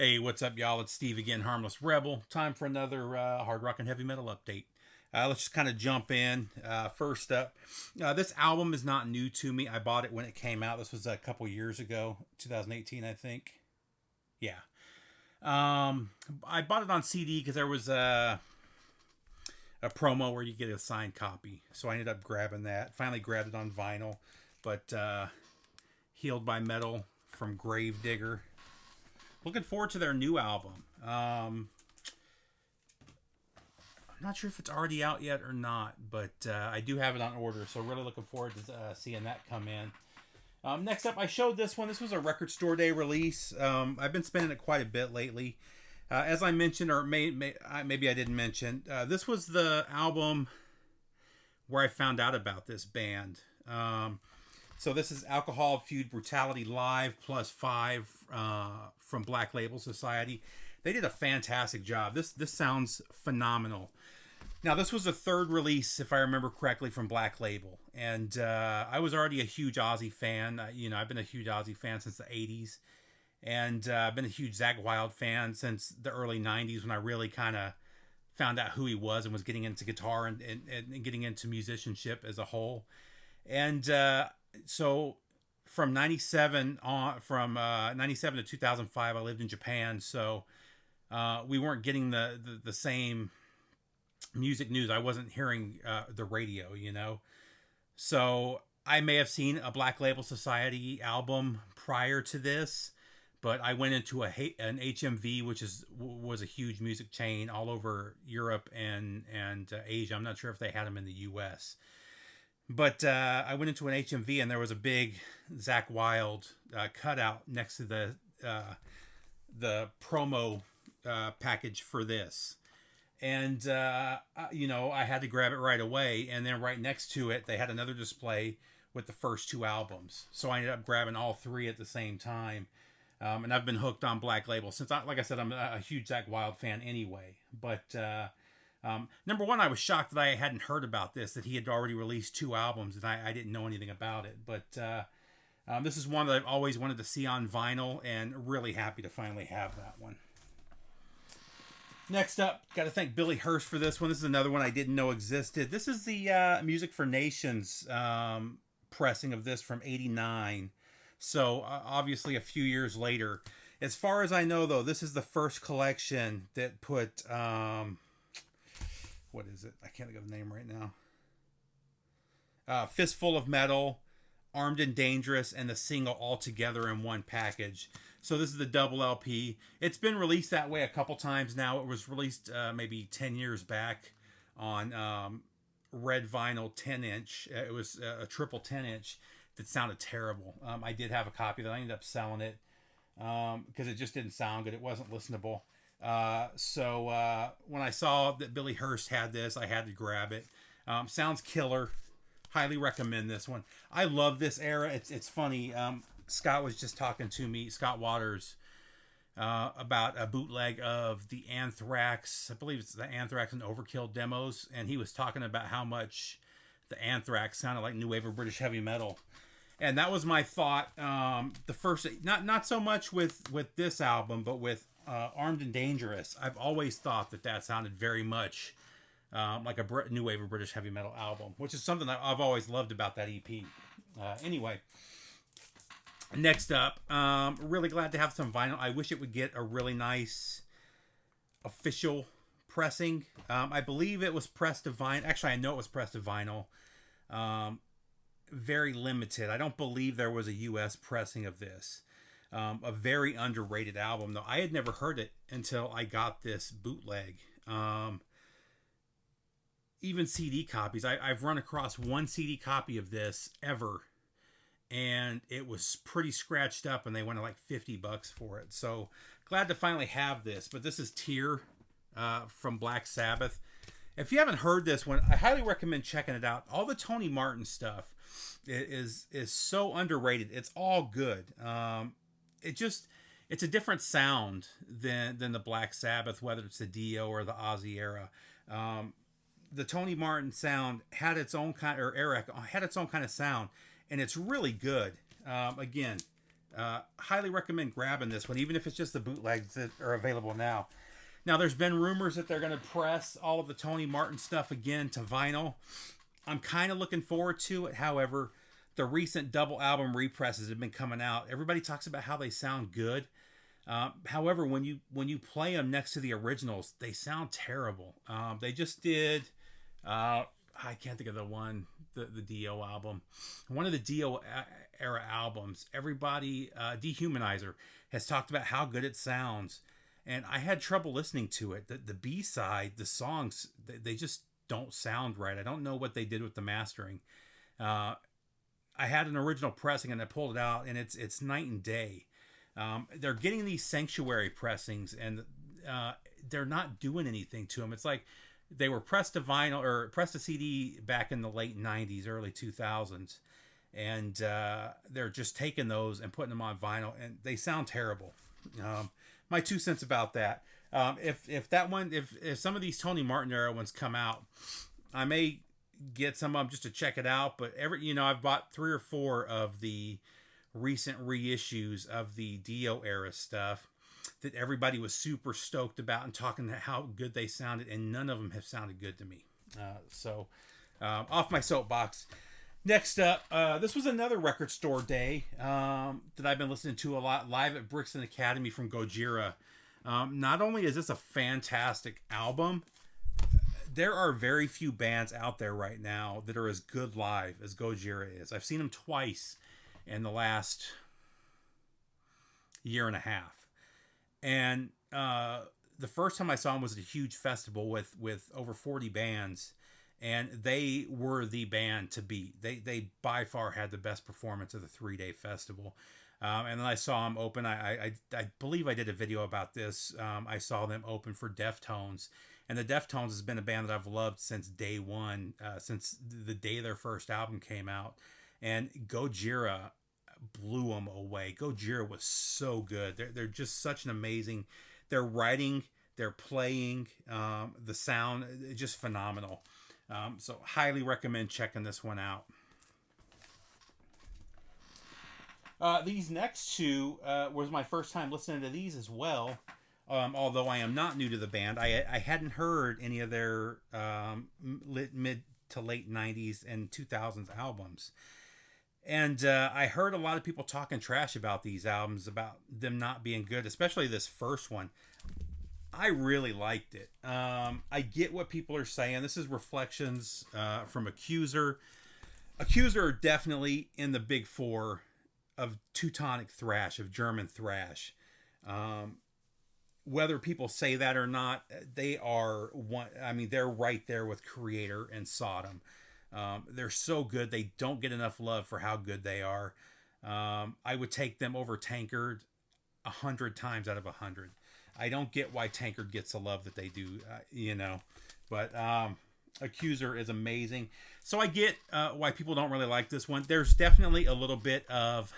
Hey, what's up, y'all? It's Steve again, Harmless Rebel. Time for another hard rock and heavy metal update. Let's just kind of jump in. First up, this album is not new to me. I bought it when it came out. This was a couple years ago, 2018, I think. Yeah. I bought it on CD because there was a promo where you get a signed copy. So I ended up grabbing that. Finally grabbed it on vinyl. But Healed by Metal from Gravedigger. Looking forward to their new album. I'm not sure if it's already out yet or not, but I do have it on order, so really looking forward to seeing that come in. Next up, I showed this one. This was a record store day release. I've been spending it quite a bit lately. As I mentioned, or maybe I didn't mention, this was the album where I found out about this band. So this is Alcohol, Feud, Brutality Live +5 from Black Label Society. They did a fantastic job. This sounds phenomenal. Now, this was the third release, if I remember correctly, from Black Label. And I was already a huge Ozzy fan. I've been a huge Ozzy fan since the 80s. And I've been a huge Zakk Wylde fan since the early 90s when I really kind of found out who he was and was getting into guitar and getting into musicianship as a whole. And so from 97 from 97 to 2005, I lived in Japan. So we weren't getting the same music news. I wasn't hearing the radio, So I may have seen a Black Label Society album prior to this, but I went into an HMV, which was a huge music chain all over Europe and Asia. I'm not sure if they had them in the U.S. But I went into an HMV and there was a big Zakk Wylde cutout next to the promo package for this. And, I had to grab it right away. And then right next to it, they had another display with the first two albums. So I ended up grabbing all three at the same time. And I've been hooked on Black Label since, like I said, I'm a huge Zakk Wylde fan anyway. But number one, I was shocked that I hadn't heard about this, that he had already released two albums, and I didn't know anything about it. But this is one that I've always wanted to see on vinyl, and really happy to finally have that one. Next up, got to thank Billy Hurst for this one. This is another one I didn't know existed. This is the Music for Nations pressing of this from '89. So obviously a few years later. As far as I know, though, this is the first collection that put... what is it? I can't think of the name right now. Fistful of Metal, Armed and Dangerous, and the single all together in one package. So this is the double LP. It's been released that way a couple times now. It was released maybe 10 years back on red vinyl 10-inch. It was a triple 10-inch that sounded terrible. I did have a copy that I ended up selling it because it just didn't sound good. It wasn't listenable. So when I saw that Billy Hurst had this, I had to grab it. Sounds killer. Highly recommend this one. I love this era. It's funny. Scott was just talking to me, Scott Waters, about a bootleg of the Anthrax. I believe it's the Anthrax and Overkill demos, and he was talking about how much the Anthrax sounded like new wave of British heavy metal. And that was my thought. The first, not so much with this album, but with Armed and Dangerous. I've always thought that sounded very much like a new wave of British heavy metal album, which is something that I've always loved about that EP. Anyway, next up, really glad to have some vinyl. I wish it would get a really nice official pressing. I believe it was pressed to vinyl. Actually, I know it was pressed to vinyl. Very limited. I don't believe there was a U.S. pressing of this. A very underrated album, though. I had never heard it until I got this bootleg. Even CD copies. I've run across one CD copy of this ever, and it was pretty scratched up, and they wanted like $50 for it. So glad to finally have this. But this is Tear from Black Sabbath. If you haven't heard this one, I highly recommend checking it out. All the Tony Martin stuff is so underrated. It's all good. It's a different sound than the Black Sabbath, whether it's the Dio or the Ozzy era. The Tony Martin sound had its own kind, or Eric had its own kind of sound, and it's really good. Again, Highly recommend grabbing this one, even if it's just the bootlegs that are available now. Now, there's been rumors that they're going to press all of the Tony Martin stuff again to vinyl. I'm kind of looking forward to it. However, the recent double album represses have been coming out. Everybody talks about how they sound good. However, when you play them next to the originals, they sound terrible. They just did. I can't think of the Dio album. One of the Dio era albums. Everybody, Dehumanizer, has talked about how good it sounds. And I had trouble listening to it. The B-side, the songs, they just don't sound right. I don't know what they did with the mastering. I had an original pressing and I pulled it out, and it's night and day. They're getting these sanctuary pressings, and they're not doing anything to them. It's like they were pressed to vinyl or pressed to CD back in the late 90s, early 2000s. And they're just taking those and putting them on vinyl, and they sound terrible. My 2 cents about that. If some of these Tony Martin era ones come out, I may get some of them just to check it out. But I've bought 3 or 4 of the recent reissues of the Dio era stuff that everybody was super stoked about and talking about how good they sounded, and none of them have sounded good to me. So off my soapbox. Next up, this was another record store day that I've been listening to a lot, live at Brixton Academy from Gojira. Not only is this a fantastic album, there are very few bands out there right now that are as good live as Gojira is. I've seen them twice in the last year and a half. And the first time I saw them was at a huge festival with over 40 bands. And they were the band to beat. They by far had the best performance of the 3-day festival. And then I saw them open. I believe I did a video about this. I saw them open for Deftones. And the Deftones has been a band that I've loved since day one, since the day their first album came out. And Gojira blew them away. Gojira was so good. They're just such an amazing... Their writing, their playing, the sound, just phenomenal. So highly recommend checking this one out. These next 2 was my first time listening to these as well. Although I am not new to the band. I hadn't heard any of their mid to late 90s and 2000s albums. And I heard a lot of people talking trash about these albums, about them not being good, especially this first one. I really liked it. I get what people are saying. This is reflections from Accuser. Accuser are definitely in the big 4 of Teutonic thrash, of German thrash. Whether people say that or not, they are one. I mean, they're right there with Creator and Sodom. They're so good. They don't get enough love for how good they are. I would take them over Tankard 100 times out of 100. I don't get why Tankard gets the love that they do, but Accuser is amazing. So I get why people don't really like this one. There's definitely a little bit of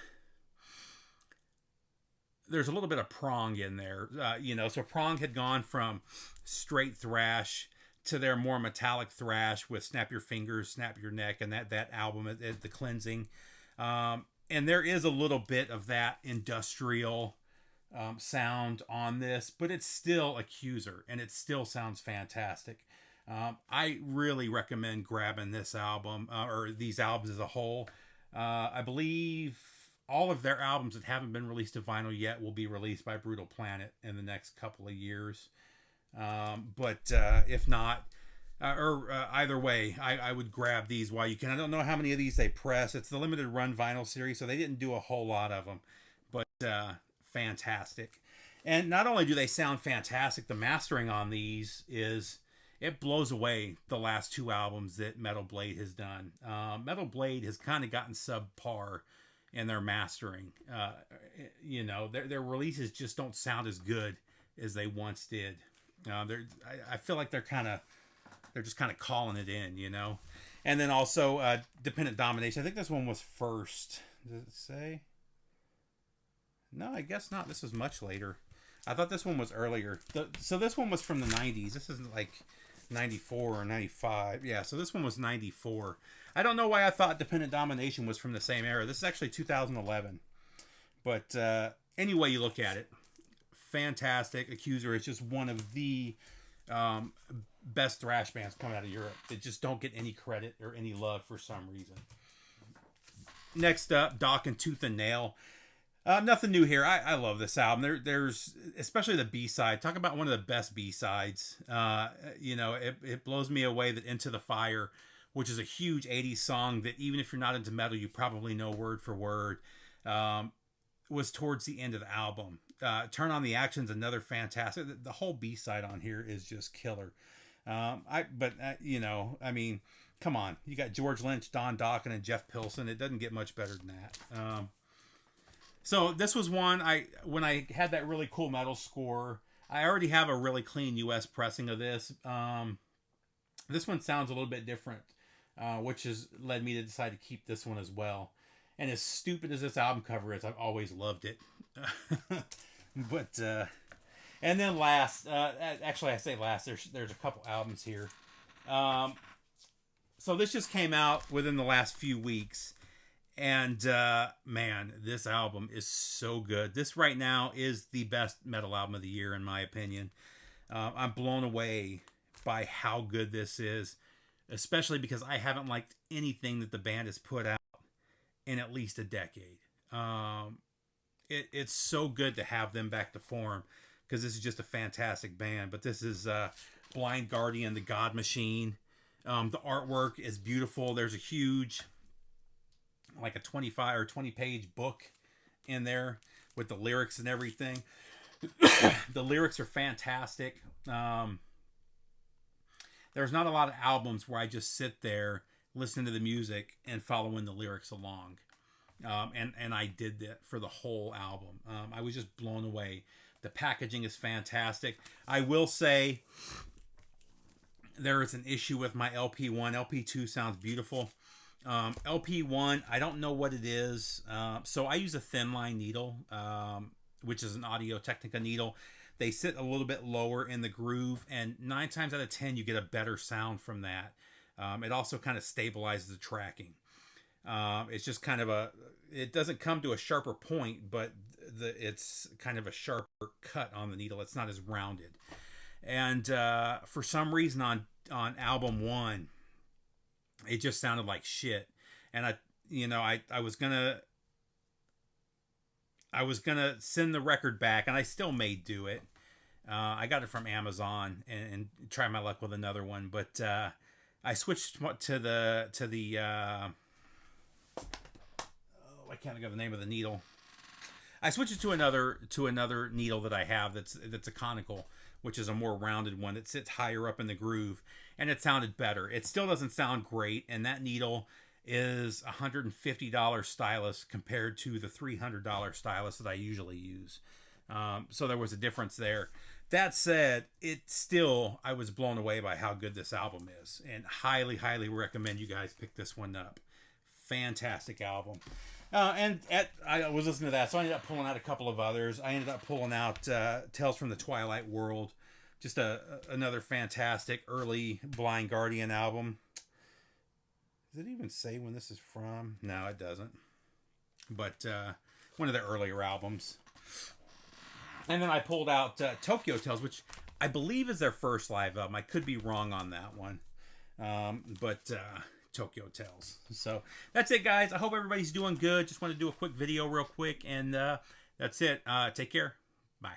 prong in there, So prong had gone from straight thrash to their more metallic thrash with Snap Your Fingers, Snap Your Neck, and that album, The Cleansing. And there is a little bit of that industrial sound on this, but it's still Accuser, and it still sounds fantastic. I really recommend grabbing this album, or these albums as a whole. I believe all of their albums that haven't been released to vinyl yet will be released by Brutal Planet in the next couple of years. But if not, either way, I would grab these while you can. I don't know how many of these they press. It's the limited run vinyl series, so they didn't do a whole lot of them, but fantastic. And not only do they sound fantastic, the mastering on these it blows away the last 2 albums that Metal Blade has done. Metal Blade has kind of gotten subpar in their mastering. Their releases just don't sound as good as they once did. I feel like they're just kind of calling it in, And then also Dependent Domination. I think this one was first. Does it say? No, I guess not. This was much later. I thought this one was earlier. So this one was from the 90s. This isn't like 94 or 95. Yeah, so this one was 94. I don't know why I thought Dependent Domination was from the same era. This is actually 2011. But any way you look at it, fantastic. Accuser is just one of the best thrash bands coming out of Europe. They just don't get any credit or any love for some reason. Next up, Doc and Tooth and Nail. Nothing new here. I love this album. There's especially the B-side. Talk about one of the best B-sides. It blows me away that Into the Fire, which is a huge 80s song that even if you're not into metal, you probably know word for word, was towards the end of the album. Turn on the Action's another fantastic. The whole B-side on here is just killer. Come on. You got George Lynch, Don Dokken, and Jeff Pilson. It doesn't get much better than that. So this was one, when I had that really cool metal score, I already have a really clean US pressing of this. This one sounds a little bit different, which has led me to decide to keep this one as well. And as stupid as this album cover is, I've always loved it. And then last, actually I say last, there's a couple albums here. So this just came out within the last few weeks. And man, this album is so good. This right now is the best metal album of the year, in my opinion. I'm blown away by how good this is, especially because I haven't liked anything that the band has put out in at least a decade. It's so good to have them back to form, because this is just a fantastic band. But this is Blind Guardian, the God Machine. The artwork is beautiful. There's a huge, like a 25 or 20 page book in there with the lyrics and everything. The lyrics are fantastic. There's not a lot of albums where I just sit there, listen to the music, and following the lyrics along. And I did that for the whole album. I was just blown away. The packaging is fantastic. I will say there is an issue with my LP1. LP2 sounds beautiful. LP1, I don't know what it is. So I use a thin line needle, which is an Audio-Technica needle. They sit a little bit lower in the groove, and 9 times out of 10, you get a better sound from that. It also kind of stabilizes the tracking. It's just kind of it doesn't come to a sharper point, but it's kind of a sharper cut on the needle. It's not as rounded. And for some reason on album 1, it just sounded like shit. And I was gonna send the record back, and I still may do it. I got it from Amazon and try my luck with another one, but I switched to the I can't think of the name of the needle. I switched it to another needle that I have that's a conical, which is a more rounded one that sits higher up in the groove, and it sounded better. It still doesn't sound great, and that needle is $150 stylus compared to the $300 stylus that I usually use. So there was a difference there. That said, I was blown away by how good this album is, and highly, highly recommend you guys pick this one up. Fantastic album. I was listening to that, so I ended up pulling out a couple of others. I ended up pulling out Tales from the Twilight World, just another fantastic early Blind Guardian album. Does it even say when this is from? No, it doesn't. But one of the earlier albums. And then I pulled out Tokyo Tales, which I believe is their first live album. I could be wrong on that one. But Tokyo Tales. So that's it, guys. I hope everybody's doing good. Just want to do a quick video real quick. And that's it. Take care. Bye.